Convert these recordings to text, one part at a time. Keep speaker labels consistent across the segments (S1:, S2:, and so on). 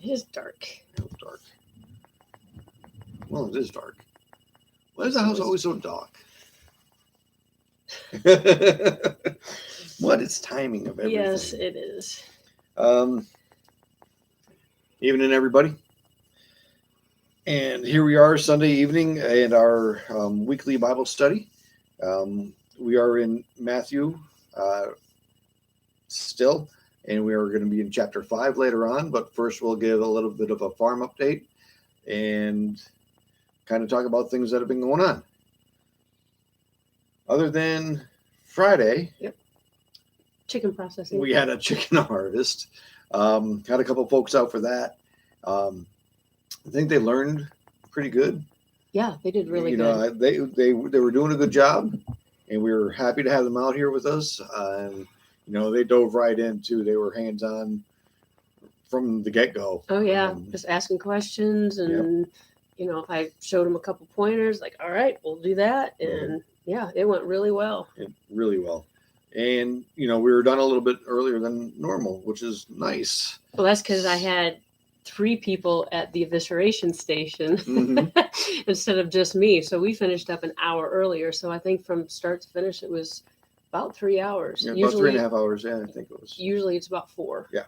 S1: It is dark.
S2: It's dark. Well, it is dark. Why is the house always so dark? What is timing of everything?
S1: Yes, it is.
S2: Evening, everybody. And here we are Sunday evening in our weekly Bible study. We are in Matthew still, and we are going to be in chapter 5 later on. But first, we'll give a little bit of a farm update and kind of talk about things that have been going on. Other than Friday,
S1: Chicken processing.
S2: we had a chicken harvest. Had a couple folks out for that. I think they learned pretty good.
S1: Yeah, they did really
S2: good. They were doing a good job, and we were happy to have them out here with us. And they dove right into. They were hands on from the get go.
S1: Oh yeah, just asking questions, and if I showed them a couple pointers, like, all right, we'll do that, and yeah, it went really well.
S2: Really well. And we were done a little bit earlier than normal, which is nice.
S1: Well, that's because I had 3 people at the evisceration station instead of just me. So we finished up an hour earlier. So I think from start to finish, it was about 3 hours.
S2: Yeah, usually, about 3.5 hours. Yeah, I think it was.
S1: Usually it's about 4.
S2: Yeah.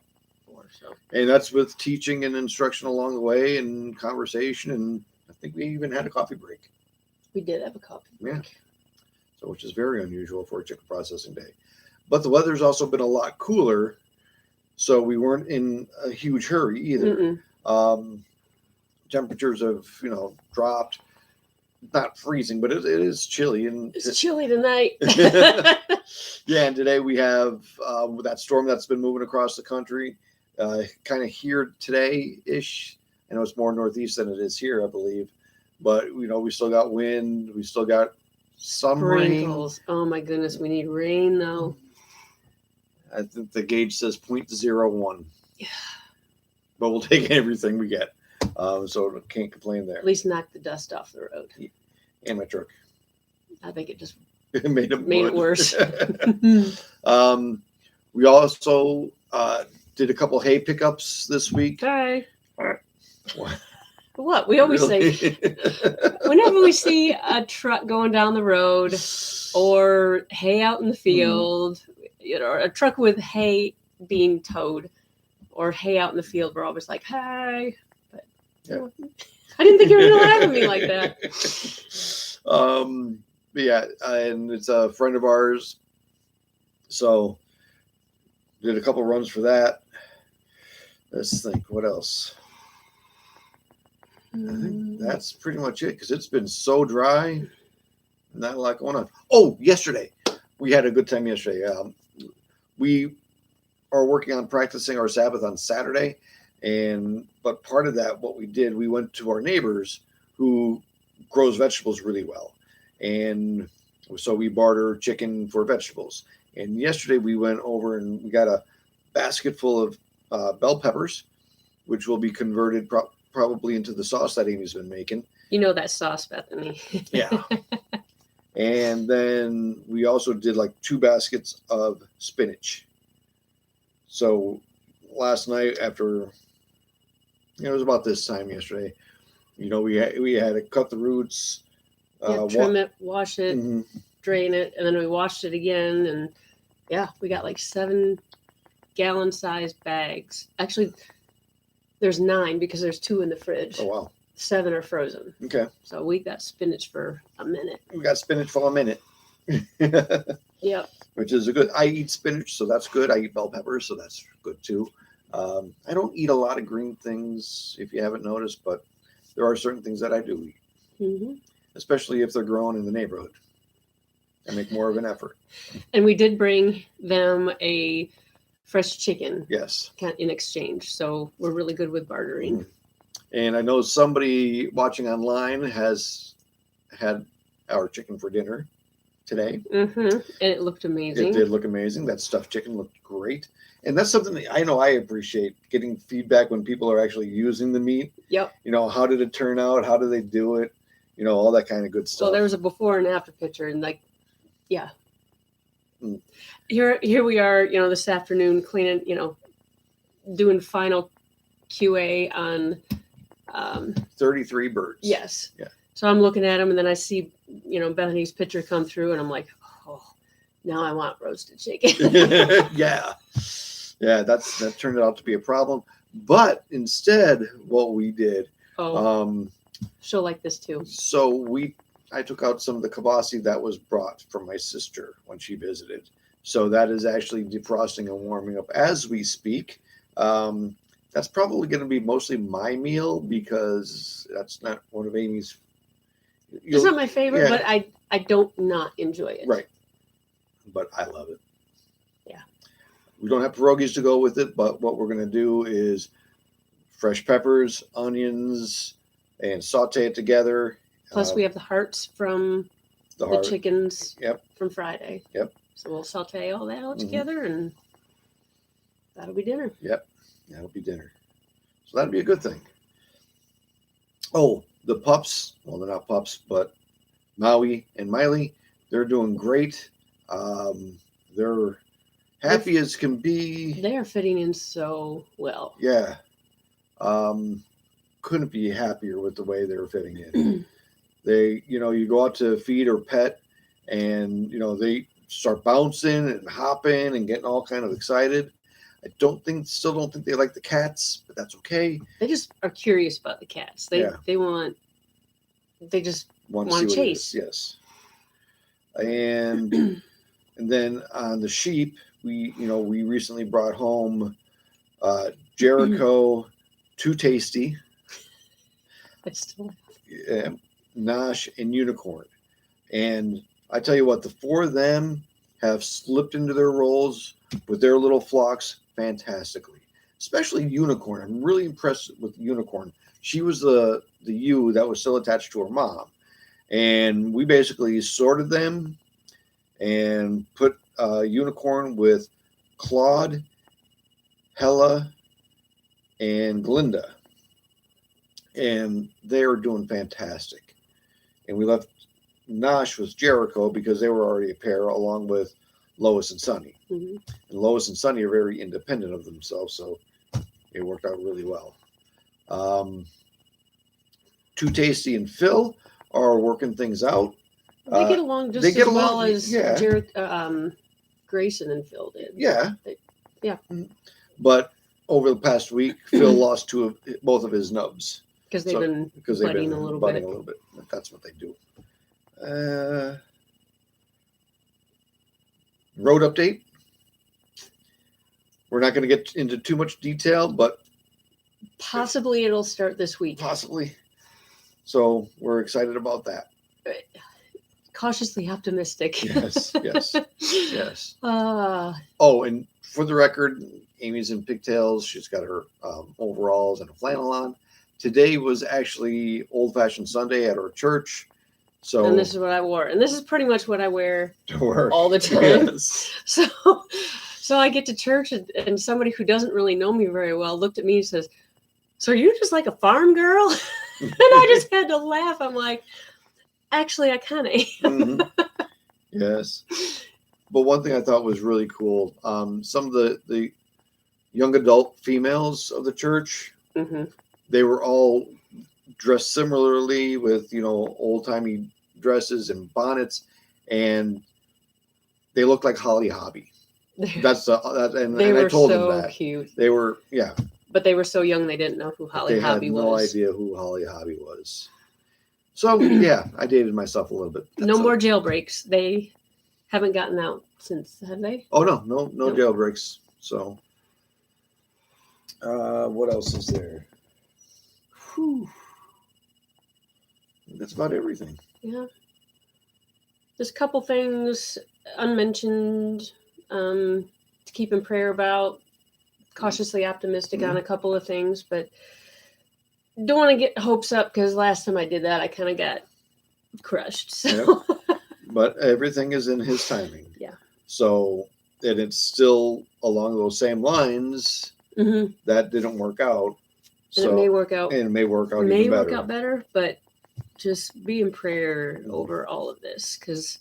S1: 4. So.
S2: And that's with teaching and instruction along the way and conversation. And I think we even had a coffee break.
S1: We did have a coffee break.
S2: Yeah. So, which is very unusual for a chicken processing day. But the weather's also been a lot cooler. So we weren't in a huge hurry either. Temperatures have, dropped. Not freezing, but it is chilly. And
S1: it's chilly tonight.
S2: Yeah, and today we have that storm that's been moving across the country, kind of here today-ish. I know it's more northeast than it is here, I believe. But, we still got wind. We still got some
S1: Sprinkles.
S2: rain.
S1: Oh, my goodness. We need rain, though.
S2: I think the gauge says 0.01. Yeah. But we'll take everything we get. So can't complain there.
S1: At least knock the dust off the road.
S2: And my truck.
S1: I think it just
S2: made
S1: it worse.
S2: We also did a couple hay pickups this week.
S1: Hi. What? We always say, whenever we see a truck going down the road or hay out in the field, a truck with hay being towed or hay out in the field, we're always like, hi. But I didn't think you were going to laugh at me like that.
S2: And it's a friend of ours. So did a couple runs for that. Let's think, what else? I think that's pretty much it because it's been so dry. Not a lot going on. Oh, yesterday. We had a good time yesterday. We are working on practicing our Sabbath on Saturday. But part of that, what we did, we went to our neighbors who grows vegetables really well. And so we barter chicken for vegetables. And yesterday we went over and we got a basket full of bell peppers, which will be converted probably into the sauce that Amy's been making.
S1: That sauce, Bethany.
S2: Yeah. And then we also did like 2 baskets of spinach. So last night after, it was about this time yesterday, we had to cut the roots.
S1: Trim it, wash it, drain it, and then we washed it again. And we got like 7 gallon sized bags. Actually, there's 9 because there's 2 in the fridge.
S2: Oh, wow.
S1: 7 are frozen.
S2: Okay.
S1: So we got spinach for a minute.
S2: We got spinach for a minute.
S1: Yep.
S2: Which is I eat spinach, so that's good. I eat bell peppers, so that's good too. I don't eat a lot of green things, if you haven't noticed, but there are certain things that I do eat, especially if they're grown in the neighborhood. I make more of an effort.
S1: And we did bring them a fresh chicken.
S2: Yes.
S1: In exchange. So we're really good with bartering.
S2: And I know somebody watching online has had our chicken for dinner today.
S1: And it looked amazing.
S2: It did look amazing. That stuffed chicken looked great. And that's something that I know I appreciate, getting feedback when people are actually using the meat.
S1: Yep.
S2: How did it turn out? How do they do it? All that kind of good stuff.
S1: So there was a before and after picture, and here we are, this afternoon cleaning, doing final QA on
S2: 33 birds.
S1: Yes.
S2: Yeah.
S1: So I'm looking at them, and then I see, Bethany's picture come through, and I'm like, oh, now I want roasted chicken.
S2: Yeah. Yeah, that turned out to be a problem. But instead, what we did,
S1: she'll like this too.
S2: So I took out some of the kibasi that was brought from my sister when she visited. So that is actually defrosting and warming up as we speak. That's probably going to be mostly my meal because that's not one of Amy's.
S1: It's not my favorite,
S2: yeah.
S1: but I don't not enjoy it.
S2: Right. But I love it.
S1: Yeah.
S2: We don't have pierogies to go with it, but what we're going to do is fresh peppers, onions, and saute it together.
S1: Plus, we have the hearts from the chickens from Friday.
S2: Yep.
S1: So we'll saute all that all together, and that'll be dinner.
S2: Yep. That'll be dinner. So that'll be a good thing. Oh, the pups. Well, they're not pups, but Maui and Miley, they're doing great. They're happy as can be.
S1: They are fitting in so well.
S2: Yeah. Couldn't be happier with the way they're fitting in. They, you go out to feed or pet, and, they start bouncing and hopping and getting all kind of excited. I still don't think they like the cats, but that's okay.
S1: They just are curious about the cats. They just want to chase.
S2: Yes. And and then on the sheep, we recently brought home Jericho, Too Tasty, Nosh, and Unicorn. And I tell you what, the four of them have slipped into their roles with their little flocks fantastically. Especially Unicorn. I'm really impressed with Unicorn. She was the ewe that was still attached to her mom. And we basically sorted them and put Unicorn with Claude, Hella, and Glinda. And they are doing fantastic. And we left Nosh with Jericho because they were already a pair, along with Lois and Sunny. Mm-hmm. And Lois and Sunny are very independent of themselves, so it worked out really well. Too Tasty and Phil are working things out.
S1: They get along just as well as Grayson and Phil did.
S2: Yeah.
S1: Yeah.
S2: But over the past week, Phil lost both of his nubs.
S1: Because they've been budding a little bit.
S2: That's what they do. Road update. We're not going to get into too much detail, but
S1: possibly it'll start this week.
S2: Possibly. So we're excited about that.
S1: Cautiously optimistic.
S2: Yes. Oh, and for the record, Amy's in pigtails. She's got her overalls and a flannel on. Today was actually Old-Fashioned Sunday at our church.
S1: And this is what I wore. And this is pretty much what I wear
S2: to work
S1: all the time.
S2: Yes.
S1: So I get to church, and somebody who doesn't really know me very well looked at me and says, "So are you just like a farm girl?" And I just had to laugh. I'm like, actually, I kind of am.
S2: Mm-hmm. Yes. But one thing I thought was really cool, some of the young adult females of the church, mm-hmm. they were all dressed similarly with, old-timey dresses and bonnets, and they looked like Holly Hobby. And I told them that.
S1: Cute.
S2: They were, yeah.
S1: But they were so young they didn't know who Holly Hobby was.
S2: They had no idea who Holly Hobby was. So, yeah, I dated myself a little bit.
S1: No more jailbreaks. They haven't gotten out since, have they?
S2: Oh, no jailbreaks. So, what else is there? Whew. That's about everything.
S1: Yeah. There's a couple things unmentioned to keep in prayer about. Cautiously optimistic on a couple of things, but don't want to get hopes up because last time I did that, I kind of got crushed. So.
S2: Yep. But everything is in His timing.
S1: Yeah.
S2: So, and it's still along those same lines. Mm-hmm. That didn't work out.
S1: And it may work out.
S2: And it may work out.
S1: Work out better, but just be in prayer over all of this because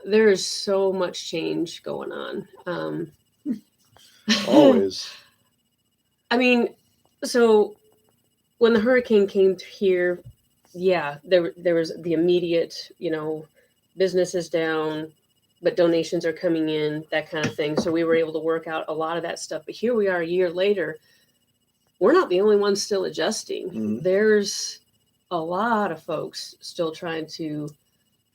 S1: there is so much change going on.
S2: Always.
S1: I mean, So when the hurricane came here, yeah, there was the immediate, business is down, but donations are coming in, that kind of thing. So we were able to work out a lot of that stuff. But here we are a year later. We're not the only ones still adjusting.
S2: Mm-hmm.
S1: There's a lot of folks still trying to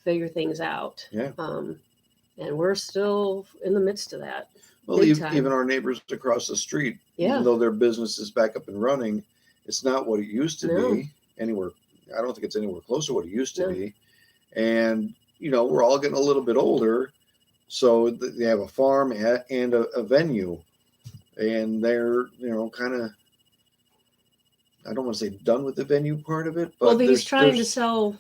S1: figure things out.
S2: Yeah.
S1: And we're still in the midst of that.
S2: Well, even our neighbors across the street, even though their business is back up and running, it's not what it used to be anywhere. I don't think it's anywhere close to what it used to be. And, we're all getting a little bit older. So they have a farm and a venue. And they're, kind of, I don't want to say done with the venue part of it. But
S1: he's trying to sell.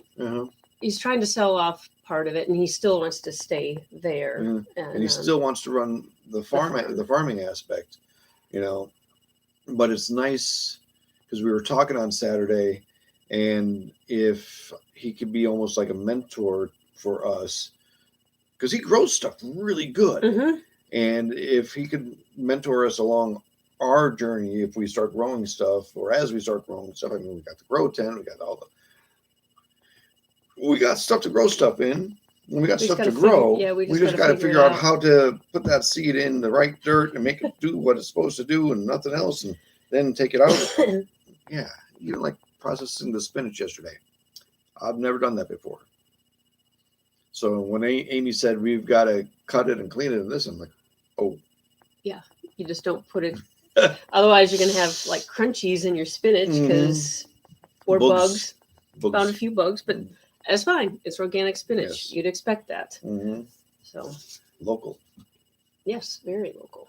S1: He's trying to sell off part of it, and he still wants to stay there.
S2: Mm-hmm. And he still wants to run the farming aspect, But it's nice because we were talking on Saturday, and if he could be almost like a mentor for us, because he grows stuff really good.
S1: Mm-hmm.
S2: And if he could mentor us along our journey, if we start growing stuff, or as we start growing stuff, we got the grow tent, we got stuff to grow stuff in. And we got stuff to grow. We just got to figure out how to put that seed in the right dirt and make it do what it's supposed to do and nothing else, and then take it out. Yeah, even like processing the spinach yesterday. I've never done that before. So when Amy said we've got to cut it and clean it and this, I'm like, oh.
S1: Yeah, you just don't put it. Otherwise, you're going to have like crunchies in your spinach or bugs. Found a few bugs, but that's fine. It's organic spinach. Yes. You'd expect that.
S2: Mm-hmm.
S1: So
S2: local.
S1: Yes, very local.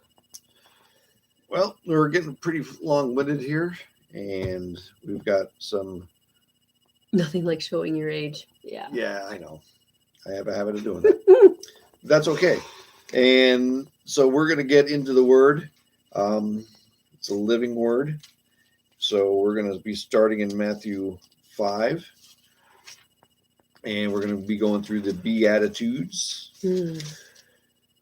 S2: Well, we're getting pretty long-winded here, and we've got some.
S1: Nothing like showing your age. Yeah.
S2: Yeah, I know. I have a habit of doing that. That's okay. And so we're going to get into the word. It's a living word. So we're going to be starting in Matthew 5. And we're going to be going through the Beatitudes. And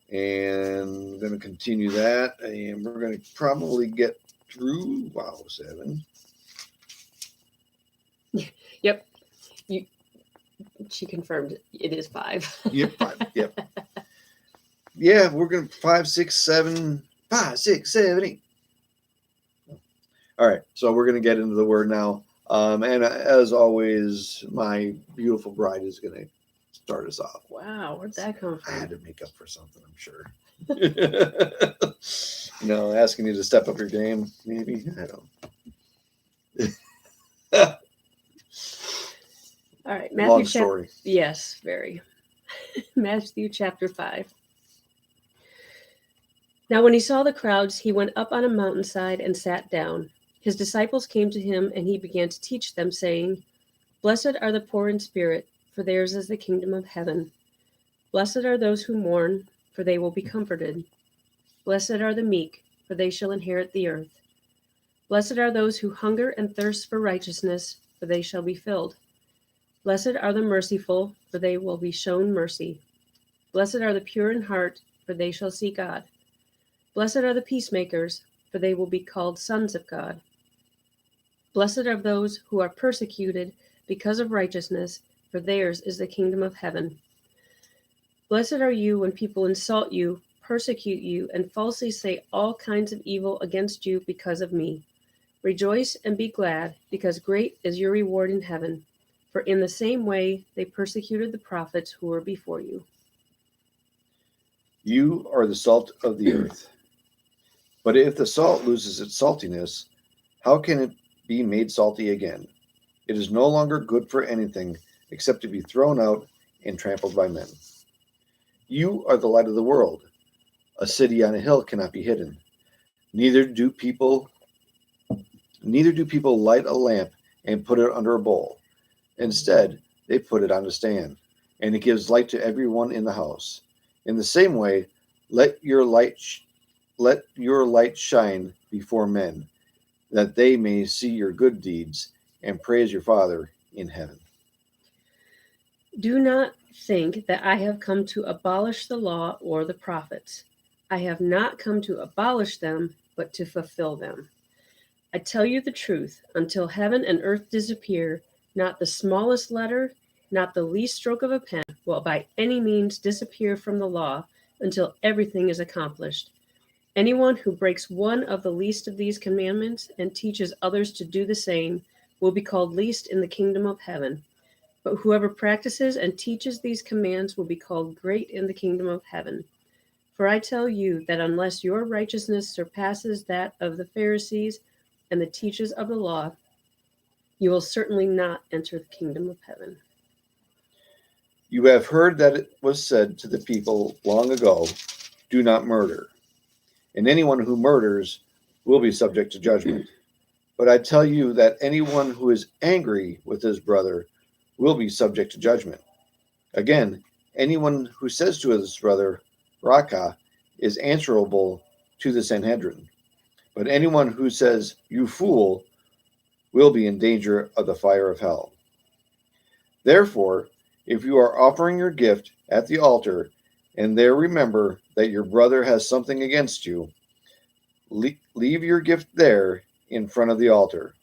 S2: we're going to continue that. And we're going to probably get through, 7.
S1: Yep. She confirmed it is 5.
S2: Yep, 5. Yep. Yeah, we're going to 5, 6, 7, 5, 6, 7, 8. All right, so we're going to get into the word now. And as always, my beautiful bride is going to start us off.
S1: Wow, where'd that come from?
S2: I had to make up for something, I'm sure. Asking you to step up your game, maybe. I don't.
S1: All right, Matthew.
S2: Long story.
S1: Yes, very. Matthew chapter 5. Now, when he saw the crowds, he went up on a mountainside and sat down. His disciples came to him, and he began to teach them, saying, "Blessed are the poor in spirit, for theirs is the kingdom of heaven. Blessed are those who mourn, for they will be comforted. Blessed are the meek, for they shall inherit the earth. Blessed are those who hunger and thirst for righteousness, for they shall be filled. Blessed are the merciful, for they will be shown mercy. Blessed are the pure in heart, for they shall see God. Blessed are the peacemakers, for they will be called sons of God. Blessed are those who are persecuted because of righteousness, for theirs is the kingdom of heaven. Blessed are you when people insult you, persecute you, and falsely say all kinds of evil against you because of me. Rejoice and be glad, because great is your reward in heaven. For in the same way they persecuted the prophets who were before you."
S2: You are the salt of the earth. But if the salt loses its saltiness, how can it be made salty again? It is no longer good for anything except to be thrown out and trampled by men. You are the light of the world. A city on a hill cannot be hidden. Neither do people light a lamp and put it under a bowl. Instead, they put it on a stand, and it gives light to everyone in the house. In the same way, let your light shine before men, that they may see your good deeds and praise your Father in heaven.
S1: Do not think that I have come to abolish the law or the prophets. I have not come to abolish them, but to fulfill them. I tell you the truth, until heaven and earth disappear, not the smallest letter, not the least stroke of a pen, will by any means disappear from the law until everything is accomplished. Anyone who breaks one of the least of these commandments and teaches others to do the same will be called least in the kingdom of heaven. But whoever practices and teaches these commands will be called great in the kingdom of heaven. For I tell you that unless your righteousness surpasses that of the Pharisees and the teachers of the law, you will certainly not enter the kingdom of heaven.
S2: You have heard that it was said to the people long ago, do not murder. And anyone who murders will be subject to judgment. But I tell you that anyone who is angry with his brother will be subject to judgment. Again, anyone who says to his brother, Raka, is answerable to the Sanhedrin. But anyone who says, you fool, will be in danger of the fire of hell. Therefore, if you are offering your gift at the altar, and there remember that your brother has something against you, leave your gift there in front of the altar.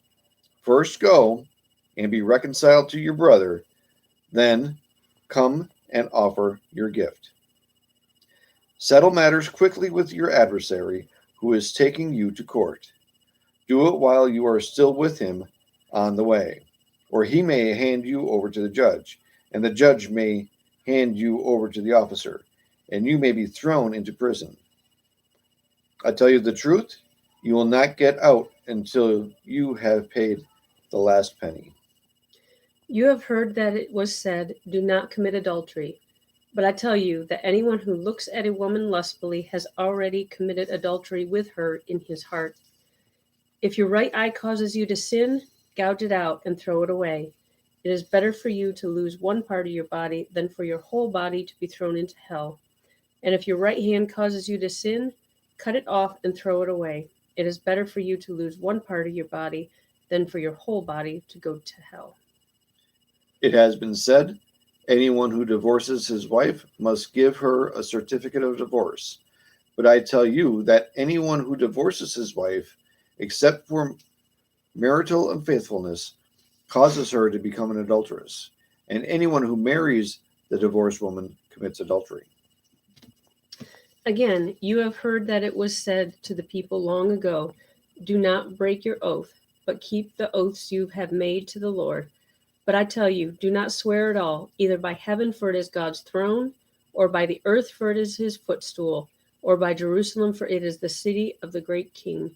S2: First go and be reconciled to your brother, then come and offer your gift. Settle matters quickly with your adversary who is taking you to court. Do it while you are still with him on the way, or he may hand you over to the judge, and the judge may hand you over to the officer, and you may be thrown into prison. I tell you the truth, you will not get out until you have paid the last penny.
S1: You have heard that it was said, do not commit adultery. But I tell you that anyone who looks at a woman lustfully has already committed adultery with her in his heart. If your right eye causes you to sin, gouge it out and throw it away. It is better for you to lose one part of your body than for your whole body to be thrown into hell. And if your right hand causes you to sin, cut it off and throw it away. It is better for you to lose one part of your body than for your whole body to go to hell.
S2: It has been said, anyone who divorces his wife must give her a certificate of divorce. But I tell you that anyone who divorces his wife, except for marital unfaithfulness, causes her to become an adulteress. And anyone who marries the divorced woman commits adultery.
S1: Again, you have heard that it was said to the people long ago, do not break your oath, but keep the oaths you have made to the Lord. But I tell you, do not swear at all, either by heaven, for it is God's throne, or by the earth, for it is his footstool, or by Jerusalem, for it is the city of the great king.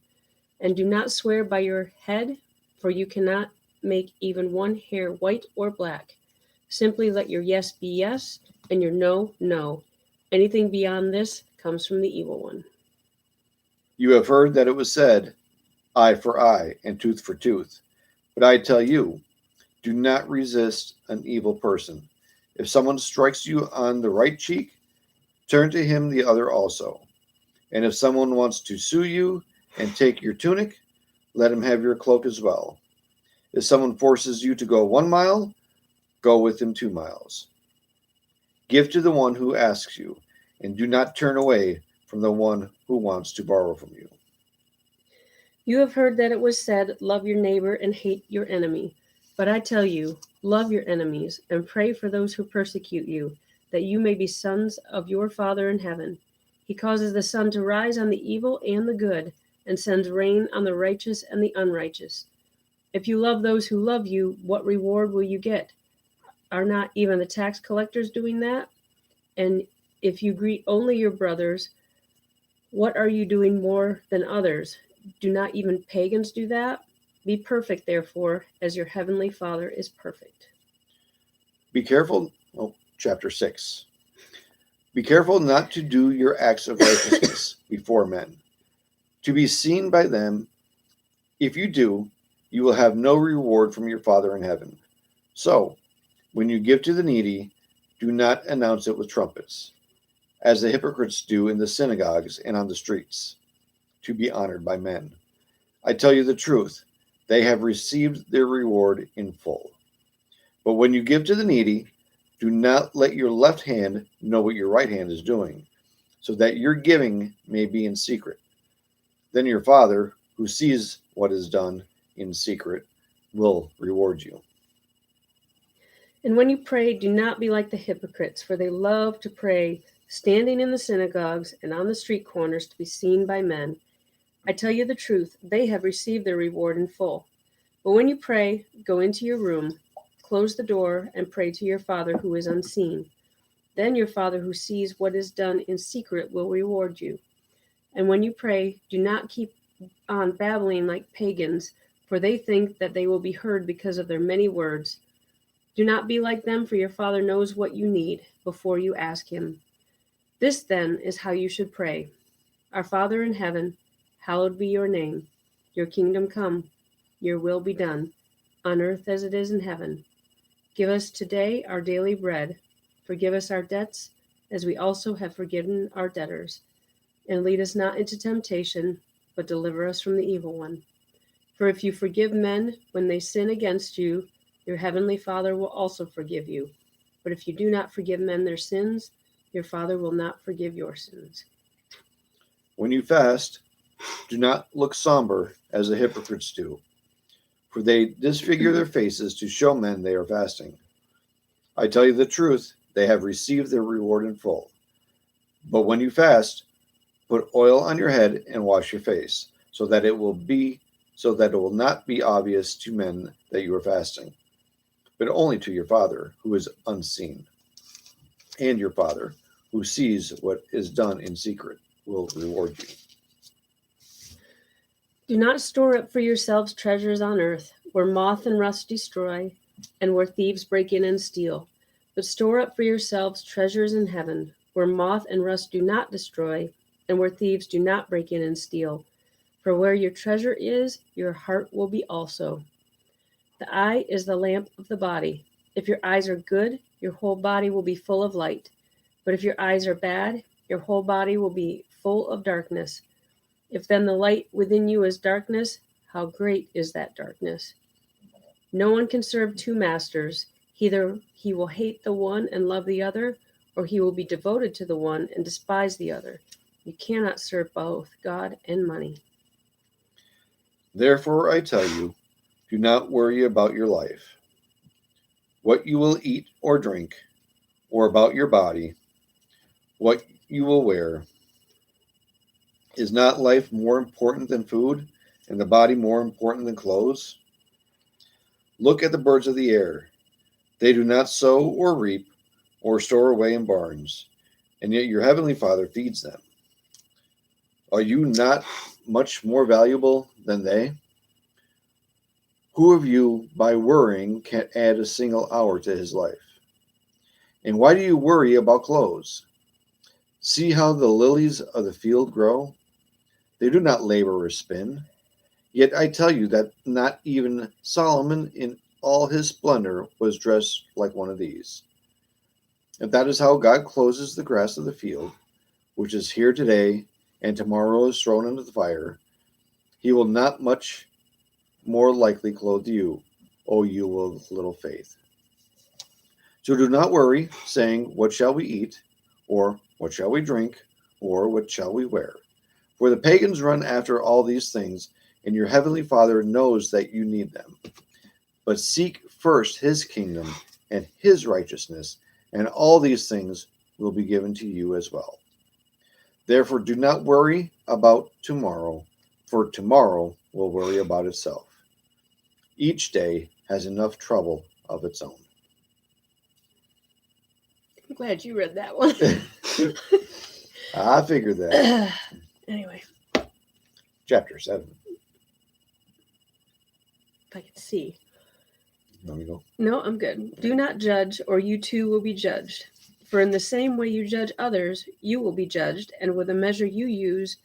S1: And do not swear by your head, for you cannot make even one hair white or black. Simply let your yes be yes, and your no, no. Anything beyond this comes from the evil one.
S2: You have heard that it was said, eye for eye and tooth for tooth. But I tell you, do not resist an evil person. If someone strikes you on the right cheek, turn to him the other also. And if someone wants to sue you and take your tunic, let him have your cloak as well. If someone forces you to go 1 mile, go with him 2 miles. Give to the one who asks you, and do not turn away from the one who wants to borrow from you.
S1: You have heard that it was said, love your neighbor and hate your enemy. But I tell you, love your enemies and pray for those who persecute you, that you may be sons of your Father in heaven. He causes the sun to rise on the evil and the good, and sends rain on the righteous and the unrighteous. If you love those who love you, what reward will you get? Are not even the tax collectors doing that? And if you greet only your brothers, what are you doing more than others? Do not even pagans do that? Be perfect, therefore, as your heavenly Father is perfect.
S2: Be careful. Chapter 6. Be careful not to do your acts of righteousness before men, to be seen by them. If you do, you will have no reward from your Father in heaven. So, when you give to the needy, do not announce it with trumpets, as the hypocrites do in the synagogues and on the streets, to be honored by men. I tell you the truth, they have received their reward in full. But when you give to the needy, do not let your left hand know what your right hand is doing, so that your giving may be in secret. Then your Father, who sees what is done in secret will reward you.
S1: And when you pray, do not be like the hypocrites, for they love to pray, standing in the synagogues and on the street corners to be seen by men. I tell you the truth, they have received their reward in full. But when you pray, go into your room, close the door, and pray to your Father who is unseen. Then your Father who sees what is done in secret will reward you. And when you pray, do not keep on babbling like pagans, for they think that they will be heard because of their many words. Do not be like them, for your Father knows what you need before you ask him. This then is how you should pray. Our Father in heaven, hallowed be your name. Your kingdom come, your will be done, on earth as it is in heaven. Give us today our daily bread. Forgive us our debts, as we also have forgiven our debtors. And lead us not into temptation, but deliver us from the evil one. For if you forgive men when they sin against you, your heavenly Father will also forgive you. But if you do not forgive men their sins, your Father will not forgive your sins.
S2: When you fast, do not look somber as the hypocrites do, for they disfigure their faces to show men they are fasting. I tell you the truth, they have received their reward in full. But when you fast, put oil on your head and wash your face, so that it will not be obvious to men that you are fasting, but only to your Father who is unseen. And your Father who sees what is done in secret will reward you.
S1: Do not store up for yourselves treasures on earth, where moth and rust destroy, and where thieves break in and steal. But store up for yourselves treasures in heaven, where moth and rust do not destroy, and where thieves do not break in and steal. For where your treasure is, your heart will be also. The eye is the lamp of the body. If your eyes are good, your whole body will be full of light. But if your eyes are bad, your whole body will be full of darkness. If then the light within you is darkness, how great is that darkness? No one can serve two masters. Either he will hate the one and love the other, or he will be devoted to the one and despise the other. You cannot serve both God and money.
S2: Therefore, I tell you, do not worry about your life, what you will eat or drink, or about your body, what you will wear. Is not life more important than food, and the body more important than clothes? Look at the birds of the air. They do not sow or reap or store away in barns, and yet your heavenly Father feeds them. Are you not much more valuable than they? Who of you, by worrying, can add a single hour to his life? And why do you worry about clothes? See how the lilies of the field grow? They do not labor or spin. Yet I tell you that not even Solomon in all his splendor was dressed like one of these. If that is how God clothes the grass of the field, which is here today and tomorrow is thrown into the fire, he will not much more likely clothe you, O you of little faith. So do not worry, saying, what shall we eat? Or what shall we drink? Or what shall we wear? For the pagans run after all these things, and your heavenly Father knows that you need them. But seek first his kingdom and his righteousness, and all these things will be given to you as well. Therefore do not worry about tomorrow, for tomorrow will worry about itself. Each day has enough trouble of its own.
S1: I'm glad you read that one.
S2: I figured that.
S1: Anyway.
S2: Chapter 7.
S1: If I can see.
S2: There we go.
S1: No, I'm good. Do not judge, or you too will be judged. For in the same way you judge others, you will be judged, and with the measure you use,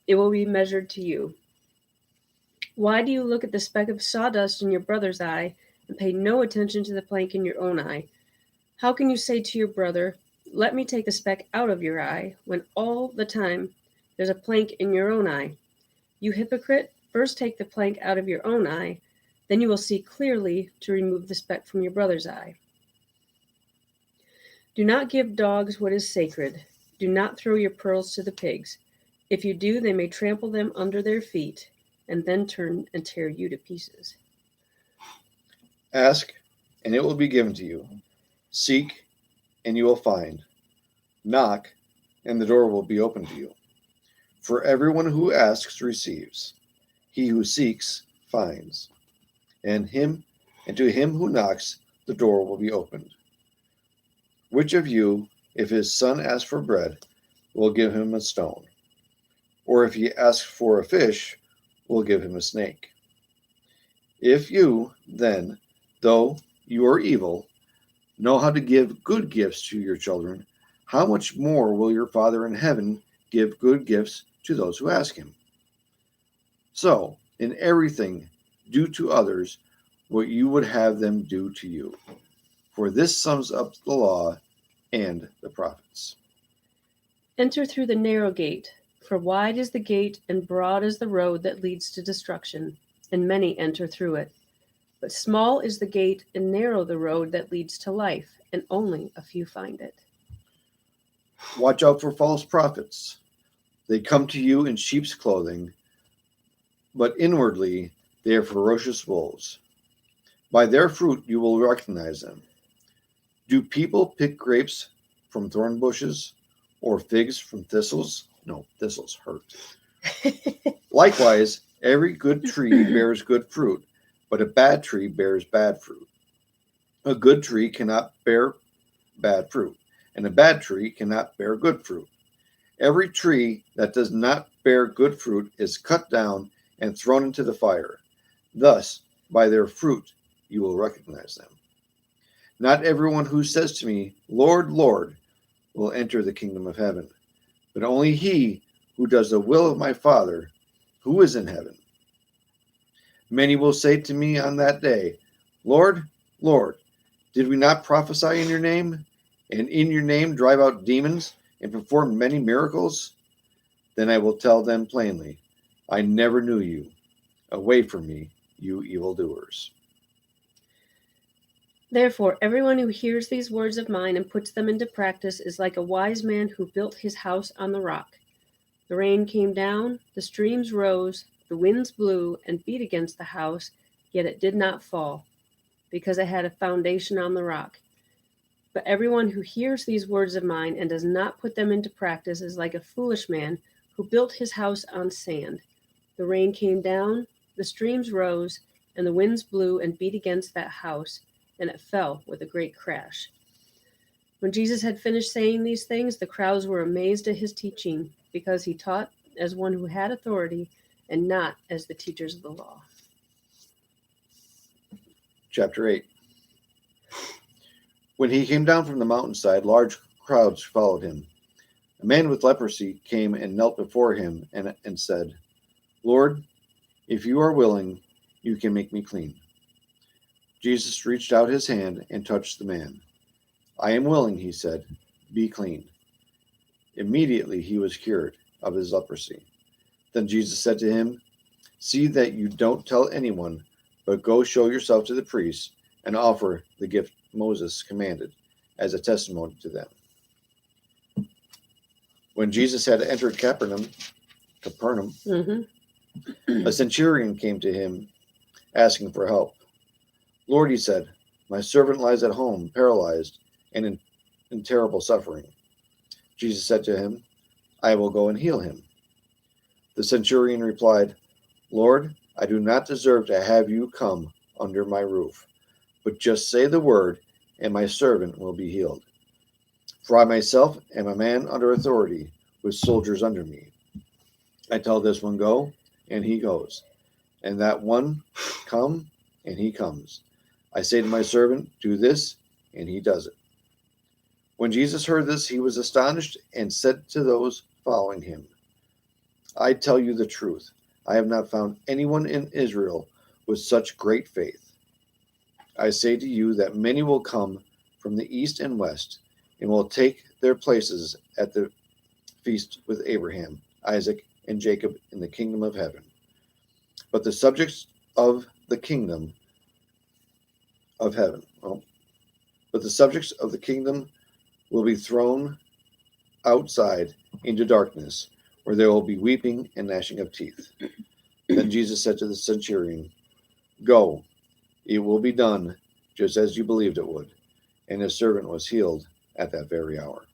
S1: it will be measured to you. Why do you look at the speck of sawdust in your brother's eye and pay no attention to the plank in your own eye? How can you say to your brother, let me take the speck out of your eye, when all the time there's a plank in your own eye? You hypocrite, first take the plank out of your own eye, then you will see clearly to remove the speck from your brother's eye. Do not give dogs what is sacred. Do not throw your pearls to the pigs. If you do, they may trample them under their feet. and then turn and tear you to pieces.
S2: Ask, and it will be given to you. Seek, and you will find. Knock, and the door will be opened to you. For everyone who asks receives. He who seeks finds. And to him who knocks, the door will be opened. Which of you, if his son asks for bread, will give him a stone? Or if he asks for a fish, will give him a snake? If you, then, though you are evil, know how to give good gifts to your children, how much more will your Father in heaven give good gifts to those who ask him? So, in everything, do to others what you would have them do to you. For this sums up the law and the prophets.
S1: Enter through the narrow gate, for wide is the gate and broad is the road that leads to destruction, and many enter through it. But small is the gate and narrow the road that leads to life, and only a few find it.
S2: Watch out for false prophets. They come to you in sheep's clothing, but inwardly they are ferocious wolves. By their fruit you will recognize them. Do people pick grapes from thorn bushes or figs from thistles? No, thistles hurt. Likewise, every good tree bears good fruit, but a bad tree bears bad fruit. A good tree cannot bear bad fruit, and a bad tree cannot bear good fruit. Every tree that does not bear good fruit is cut down and thrown into the fire. Thus, by their fruit you will recognize them. Not everyone who says to me, Lord, Lord, will enter the kingdom of heaven, but only he who does the will of my Father who is in heaven. Many will say to me on that day, Lord, Lord, did we not prophesy in your name, and in your name drive out demons and perform many miracles? Then I will tell them plainly, I never knew you. Away from me, you evildoers.
S1: Therefore, everyone who hears these words of mine and puts them into practice is like a wise man who built his house on the rock. The rain came down, the streams rose, the winds blew and beat against the house, yet it did not fall, because it had a foundation on the rock. But everyone who hears these words of mine and does not put them into practice is like a foolish man who built his house on sand. The rain came down, the streams rose, and the winds blew and beat against that house, and it fell with a great crash. When Jesus had finished saying these things, the crowds were amazed at his teaching, because he taught as one who had authority and not as the teachers of the law.
S2: Chapter 8. When he came down from the mountainside, large crowds followed him. A man with leprosy came and knelt before him and said, Lord, if you are willing, you can make me clean. Jesus reached out his hand and touched the man. I am willing, he said, be clean. Immediately he was cured of his leprosy. Then Jesus said to him, see that you don't tell anyone, but go show yourself to the priests and offer the gift Moses commanded as a testimony to them. When Jesus had entered Capernaum, a centurion came to him asking for help. Lord, he said, my servant lies at home, paralyzed and in terrible suffering. Jesus said to him, I will go and heal him. The centurion replied, Lord, I do not deserve to have you come under my roof, but just say the word, and my servant will be healed. For I myself am a man under authority, with soldiers under me. I tell this one, go, and he goes, and that one, come, and he comes. I say to my servant, do this, and he does it. When Jesus heard this, he was astonished and said to those following him, I tell you the truth, I have not found anyone in Israel with such great faith. I say to you that many will come from the east and west and will take their places at the feast with Abraham, Isaac, and Jacob in the kingdom of heaven. But the subjects of the kingdom of heaven, but the subjects of the kingdom will be thrown outside into darkness, where there will be weeping and gnashing of teeth. Then Jesus said to the centurion, "Go, it will be done just as you believed it would." And his servant was healed at that very hour.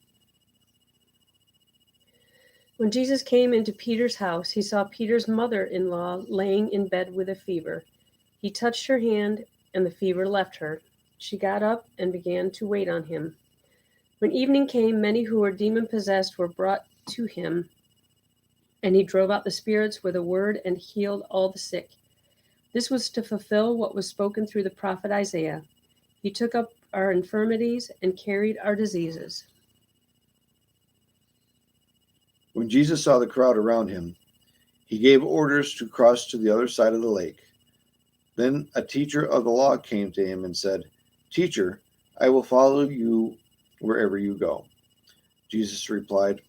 S1: When Jesus came into Peter's house, he saw Peter's mother-in-law laying in bed with a fever. He touched her hand, and the fever left her. She got up and began to wait on him. When evening came, many who were demon-possessed were brought to him, and he drove out the spirits with a word and healed all the sick. This was to fulfill what was spoken through the prophet Isaiah. He took up our infirmities and carried our diseases.
S2: When Jesus saw the crowd around him, he gave orders to cross to the other side of the lake. Then a teacher of the law came to him and said, "Teacher, I will follow you wherever you go." Jesus replied,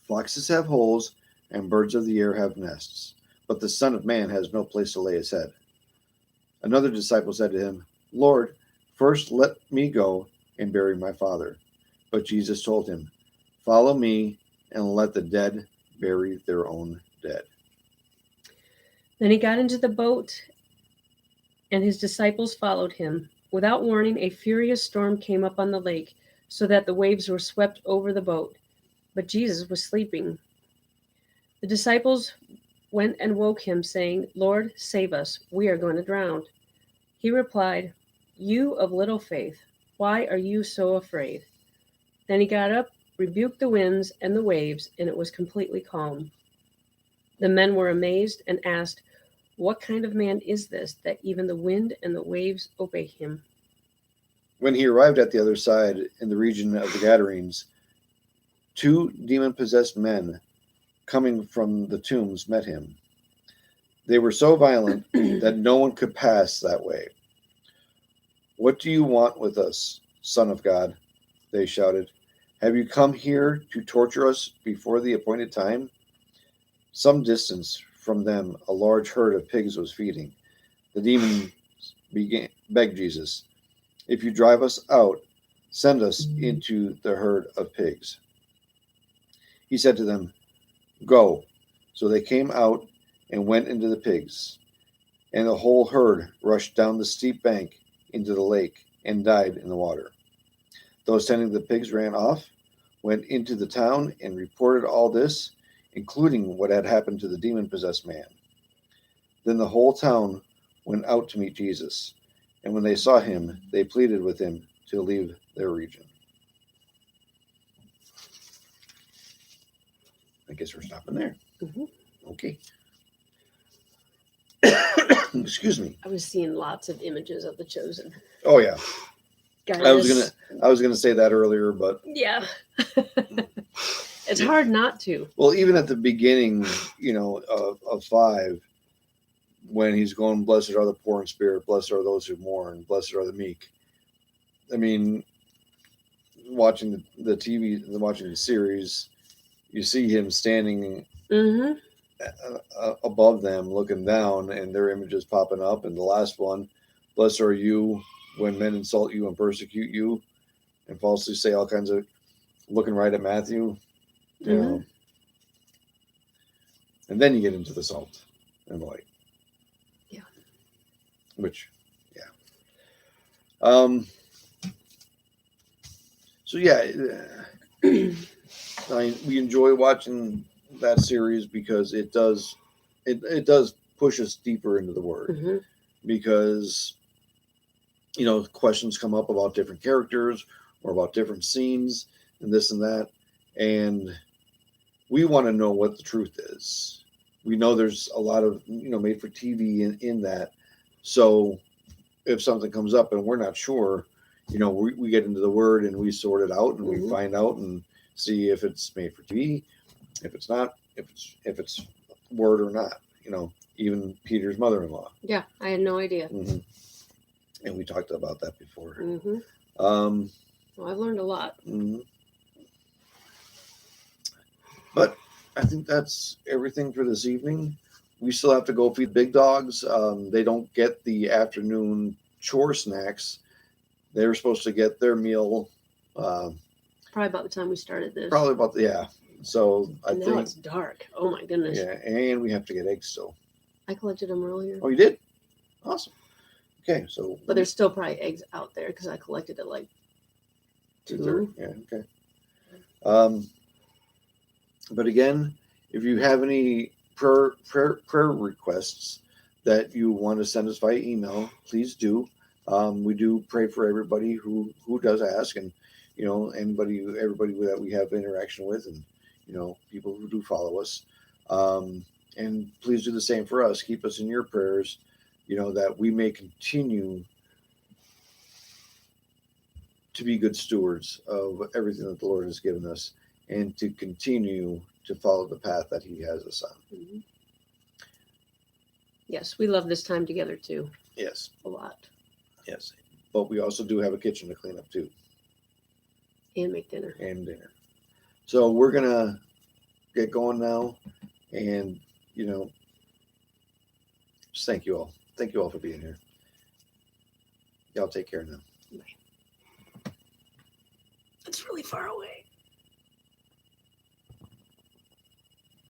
S2: "Foxes have holes and birds of the air have nests, but the Son of Man has no place to lay his head." Another disciple said to him, "Lord, first let me go and bury my father." But Jesus told him, "Follow me and let the dead bury their own dead."
S1: Then he got into the boat, and his disciples followed him. Without warning, a furious storm came up on the lake, so that the waves were swept over the boat. But Jesus was sleeping. The disciples went and woke him, saying, "Lord, save us, we are going to drown." He replied, "You of little faith, why are you so afraid?" Then he got up, rebuked the winds and the waves, and it was completely calm. The men were amazed and asked, "What kind of man is this, that even the wind and the waves obey him?"
S2: When he arrived at the other side in the region of the Gadarenes, 2 demon-possessed men coming from the tombs met him. They were so violent that no one could pass that way. "What do you want with us, Son of God?" they shouted. "Have you come here to torture us before the appointed time?" Some distance from them, a large herd of pigs was feeding. The demons begged Jesus, "If you drive us out, send us into the herd of pigs." He said to them, "Go." So they came out and went into the pigs, and the whole herd rushed down the steep bank into the lake and died in the water. Those tending the pigs ran off, went into the town, and reported all this, including what had happened to the demon-possessed man. Then the whole town went out to meet Jesus, and when they saw him, they pleaded with him to leave their region. I guess we're stopping there.
S1: Mm-hmm.
S2: Okay. Excuse me.
S1: I was seeing lots of images of the Chosen.
S2: Oh yeah.
S1: Guys,
S2: I was gonna say that earlier, but
S1: yeah. It's hard not to.
S2: Well, even at the beginning, of 5, when he's going, "Blessed are the poor in spirit, blessed are those who mourn, blessed are the meek." I mean, watching the TV, watching the series, you see him standing above them, looking down, and their images popping up. And the last one, "Blessed are you when men insult you and persecute you and falsely say all kinds of," looking right at Matthew, you know. And then you get into the salt and the light.
S1: Yeah.
S2: Which, yeah. So yeah, we enjoy watching that series because it does push us deeper into the Word, because questions come up about different characters or about different scenes and this and that, and we want to know what the truth is. We know there's a lot of made for TV in that, so if something comes up and we're not sure, we get into the Word and we sort it out and we find out and see if it's made for TV, if it's not, if it's Word or not. Even Peter's mother-in-law.
S1: Yeah, I had no idea.
S2: And we talked about that before.
S1: Well, I've learned a lot.
S2: But I think that's everything for this evening. We still have to go feed big dogs. They don't get the afternoon chore snacks. They were supposed to get their meal.
S1: Probably about the time we started this.
S2: So I think
S1: now it's dark. Oh my goodness.
S2: Yeah, and we have to get eggs still.
S1: I collected them earlier.
S2: Oh, you did? Awesome. Okay, so
S1: But there's still probably eggs out there because I collected at like 2.
S2: Yeah, okay. But again, if you have any prayer requests that you want to send us via email, please do. We do pray for everybody who does ask, and everybody that we have interaction with, and people who do follow us. And please do the same for us. Keep us in your prayers, that we may continue to be good stewards of everything that the Lord has given us, and to continue to follow the path that He has us on.
S1: Mm-hmm. Yes, we love this time together too.
S2: Yes.
S1: A lot.
S2: Yes. But we also do have a kitchen to clean up too.
S1: And make dinner.
S2: So we're going to get going now. And, just thank you all. Thank you all for being here. Y'all take care now.
S1: Bye. It's really far away.